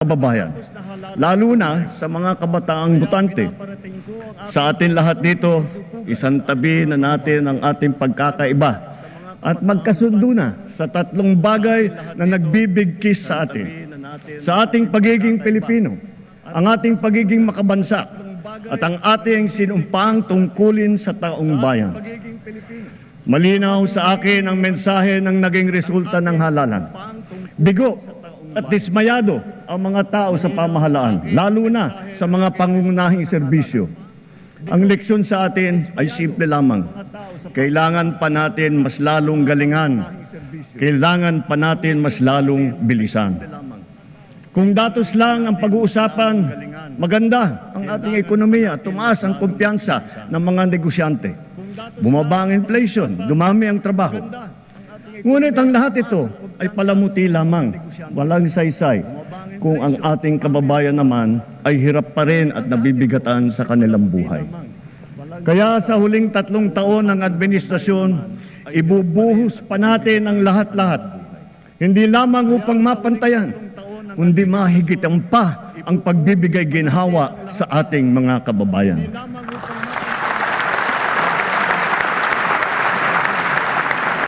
kababayan, lalo na sa mga kabataang botante. Sa atin lahat dito, isang tabi na natin ang ating pagkakaiba at magkasundo na sa tatlong bagay na nagbibigkis sa atin. Sa ating pagiging Pilipino, ang ating pagiging makabansa, at ang ating sinumpang tungkulin sa taong bayan. Malinaw sa akin ang mensahe ng naging resulta ng halalan. Bigo at dismayado ang mga tao sa pamahalaan, lalo na sa mga pangunahing serbisyo. Ang leksyon sa atin ay simple lamang. Kailangan pa natin mas lalong galingan. Kailangan pa natin mas lalong bilisan. Kung datos lang ang pag-uusapan, maganda ang ating ekonomiya, tumaas ang kumpiyansa ng mga negosyante. Bumaba ang inflation, dumami ang trabaho. Ngunit ang lahat ito ay palamuti lamang, walang saysay, kung ang ating kababayan naman ay hirap pa rin at nabibigatan sa kanilang buhay. Kaya sa huling 3 taon ng administrasyon, ibubuhos pa natin ang lahat-lahat, hindi lamang upang mapantayan, kundi mahigitan pa ang pagbibigay ginhawa sa ating mga kababayan.